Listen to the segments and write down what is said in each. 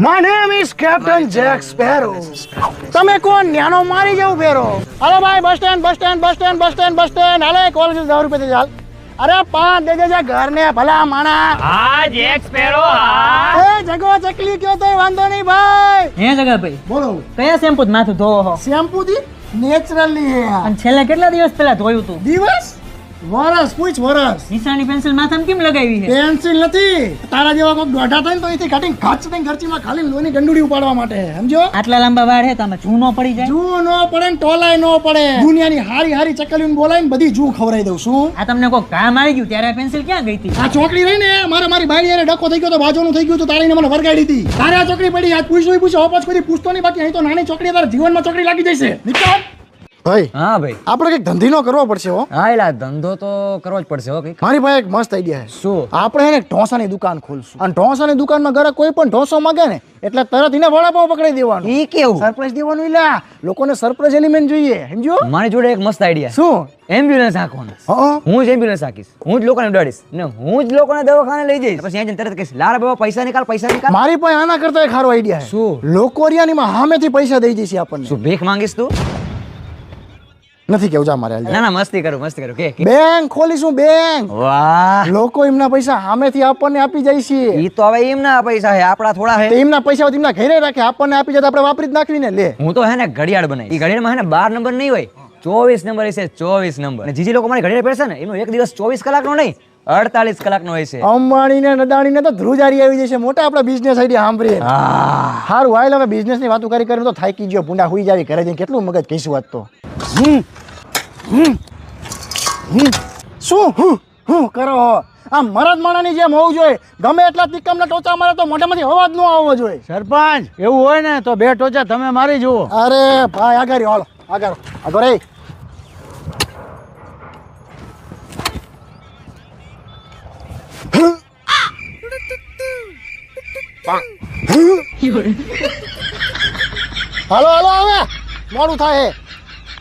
My name is Captain Jack Sparrow. તમે કોણ ન્યાનો મારી જવું ફેરો? હાલો ભાઈ બસ સ્ટેન્ડ હાલે કોલેજ 10 રૂપિયા ચાલ. અરે 5 દે દેજે ઘર ને ભલા માણા. હા જેક સ્પેરો હા. એ જગો ચકલી કયો તો વાંધો નહીં ભાઈ. હે જગા ભાઈ બોલો કયા શેમ્પુ માથું ધોવો હો? શેમ્પુ થી નેચરલી હે. અને છેલ્લા કેટલા દિવસ પહેલા ધોયું તું? દિવસ વરસ પૂછ વરસ. નિશાની પેન્સિલ માથામાં કેમ લગાવી છે? પેન્સિલ નથી તારા જેવા કોઈ દોઢા થાય ને તો અહીંથી કાઢીને ઘાચ દઈને ઘરચીમાં ખાલી લોની ગંડુડી ઉપાડવા માટે સમજો. આટલા લાંબા વાળ હે તમે જૂ ન પડી જાય? જૂ નો પડે ને ટોલાય નો પડે. દુનિયાની હારી ચકલીઓને બોલાવીને બધી જૂ ખવડાવી દઉં છું. આ તમને કોઈ કામ આવી ગયું ત્યારે આ પેન્સિલ ક્યાં ગઈ હતી? આ ચોકડી રહી ને મારી બાળી એને ડકો થઈ ગયો તો બાજુનું થઈ ગયું તો તારીને મને વરગાડી હતી. તારે આ ચોકડી પડી આજ પૂછ્યો ઓપોચ કરી પૂછતો નહીં બાકી અહીં તો નાની ચોકડી તારા જીવનમાં ચોકડી લાગી જશે. નીકળ ભાઈ. હા ભાઈ આપણે કઈક ધંધીનો કરવો પડશે હો. હા એલા ધંધો તો કરવો જ પડશે હો કઈક. મારી પાસે એક મસ્ત આઈડિયા છે. શું? આપણે એને ઢોસાની દુકાન ખોલશું અને ઢોસાની દુકાનમાં ઘરે કોઈ પણ ઢોસો માંગે ને એટલે તરત એને વડાપાવ પકડી દેવાનું. ઈ કેવું? સરપ્રાઈઝ દેવાનું ઇલા લોકોને સરપ્રાઈઝ એલિમેન્ટ જોઈએ સમજો. મારી જોડે એક મસ્ત આઈડિયા. શું? એમ્બ્યુલન્સ હાંકવાનો. હા હું જ એમ્બ્યુલન્સ હાંકીશ, હું જ લોકોને ઉડાડીશ ને હું જ લોકોને દવાખાને લઈ જઈશ. પછી અહીંયા તરત કહીશ લારા બાબા પૈસા નિકાલ. મારી પાસે આના કરતા એક સારો આઈડિયા છે. શું? લોકોરિયાનીમાં સામેથી પૈસા દઈ જશે આપણને. શું ભીખ માંગીશ તું? નથી કેવું જા મારે ના ના મસ્તી કરું કે બેંક ખોલીશું બેંક. વાહ લોકો એમના પૈસા સામેથી આપણને આપી જાય છે. ઈ તો હવે એમના પૈસા છે આપડા થોડા તો છે. એમના પૈસા એમના ઘરે રાખે આપણને આપી જાય તો આપણે વાપરી જ નાખવીને લે. હું તો હે ને ઘડિયાળ બનાવી. ઈ ઘડિયાળમાં હે ને 12 નંબર નહીં હોય 24 નંબર હશે. 24 નંબર. અને જીજી લોકો મારી ઘડિયાળ પહેરશે ને એનો એક દિવસ 24 કલાકનો નહીં 48 કલાકનો હોય છે. અંબાણી ને નદાણી ને તો ધ્રુજારી આવી જશે. મોટા આપણા બિઝનેસ આઈડિયા સાંભળીએ. સારું હાલ હવે બિઝનેસ ની વાતો કરી તો થાકી ગયો પૂંડા હુઈ જાવી ઘરે જઈને કેટલું મગજ કહીશું વાત તો. શું હું કરો આ મરદ માણાની જેમ હોવું જોઈએ. ગમે એટલા તિક્કમના ટોચા મારે તો મોઢામાંથી અવાજ ન આવવો જોઈએ. સરપંચ એવું હોય ને તો 2 ટોચા તમે મારી જુઓ. અરે ભાઈ આગળ હાલો આગળ રે. હાલો હવે મોડું થાય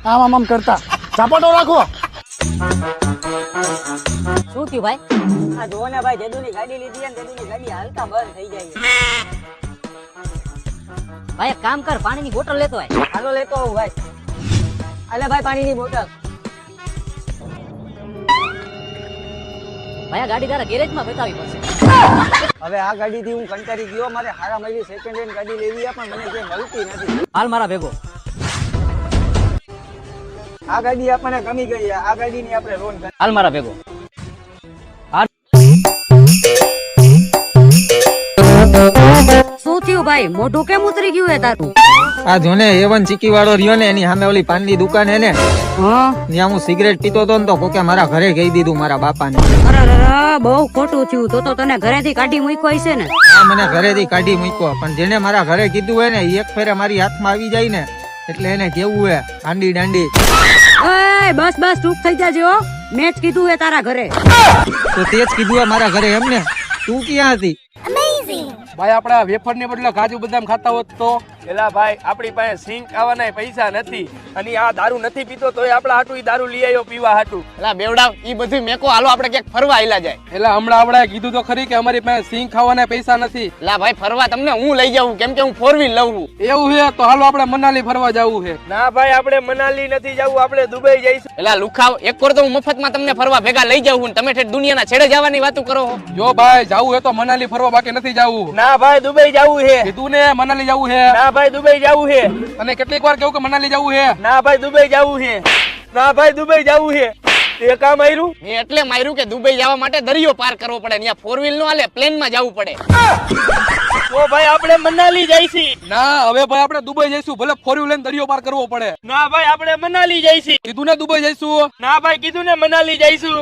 આમ કરતા ઝાપટો રાખો. શું થયું ભાઈ? આ જો ને ભાઈ દેદુની ગાડી લીધી અને દેદુની ગાડી હાલતા બંધ થઈ જાય. ભાઈ એક કામ કર પાણીની બોટલ લેતો આય. હાલો લેતો આવું ભાઈ. આલે ભાઈ પાણીની બોટલ. ભાઈ આ ગાડી તારા ગેરેજમાં બતાવી પડશે. હવે આ ગાડીથી હું કંટાળી ગયો. મારે હારામાં એવી સેકન્ડ હેન્ડ ગાડી લેવી છે પણ મને જે મળતી નથી. હાલ મારા ભેગો. આ ગાડી આપણને ગમી ગઈ. આ ગાડીની આપણે લોન કરી. હાલ મારા ભેગો. શું થયું ભાઈ? મોઢું કેમ ઉતરી ગયું હે તારું? આ જોને એવન ચીકી વાળો રહ્યો ને એની સામે ઓલી પાનની દુકાન હે ને ત્યાં હું સિગરેટ પીતો તો ને તો કોકે મારા ઘરે કહી દીધું મારા બાપાને. અરે બહુ ખોટું થયું. તો તને ઘરેથી કાઢી મૂક્યો હશે ને? આ મને ઘરેથી કાઢી મૂક્યો પણ જેને મારા ઘરે કીધું હોય ને એક ફેરે મારી હાથમાં આવી જાય ને એટલે એને કેવું હે આંડી દાંડી. ઓય બસ ચૂપ થઈ જાજે હો. મેં જ કીધું હે તારા ઘરે. તો તે જ કીધું હે મારા ઘરે એમ ને. તું ક્યાં હતી? ભાઈ આપડા વેફર ને બદલે કાજુ બદામ ખાતા હોત તો. એલા ભાઈ આપણી પાસે સિંગ ખાવાના પૈસા નથી અને આ દારૂ નથી પીતો તોય આપડા હાટુ ઈ દારૂ લઈ આવ્યો પીવા હાટુ. એલા બેવડા ઈ બધું મેકો હાલો આપણે ક્યાંક ફરવા આયલા જાય. એલા હમણાં આપણે કીધું તો ખરી કે અમારી પાસે સિંગ ખાવાના પૈસા નથી. એલા ભાઈ ફરવા તમને હું લઈ જાઉં કેમ કે હું 4 વ્હીલ લઉં છું. એવું છે તો હાલો આપણે મનાલી ફરવા જવું છે. ના ભાઈ આપણે મનાલી નથી જવું આપણે દુબઈ જઈશું. એલા લુખાવ એક વાર તો હું મફતમાં તમને ફરવા ભેગા લઈ જાઉં છું તમે ઠેઠ દુનિયાના છેડે જવાની વાતો કરો. જો ભાઈ જાવું હે તો મનાલી ફરવા બાકી નથી જવું. ના ભાઈ દુબઈ જવું છે. કીધું ને મનાલી જવું છે. ના ભાઈ દુબઈ જવું છે. અને કેટલીક વાર કહું કે મનાલી જવું છે. ના ભાઈ દુબઈ જવું છે. ના ભાઈ દુબઈ જવું છે. એ કામ માર્યું મેં એટલે માર્યું કે દુબઈ જવા માટે દરિયો પાર કરવો પડે. ત્યાં 4 વ્હીલ નો હાલે પ્લેનમાં જવું પડે. તો ભાઈ આપણે મનાલી જઈશી. ના હવે ભાઈ આપણે દુબઈ જઈશું ભલે 4 વ્હીલ લઈને દરિયો પાર કરવો પડે. ના ભાઈ આપણે મનાલી જઈશી. કીધું ને દુબઈ જઈશું. ના ભાઈ કીધું ને મનાલી જઈશું.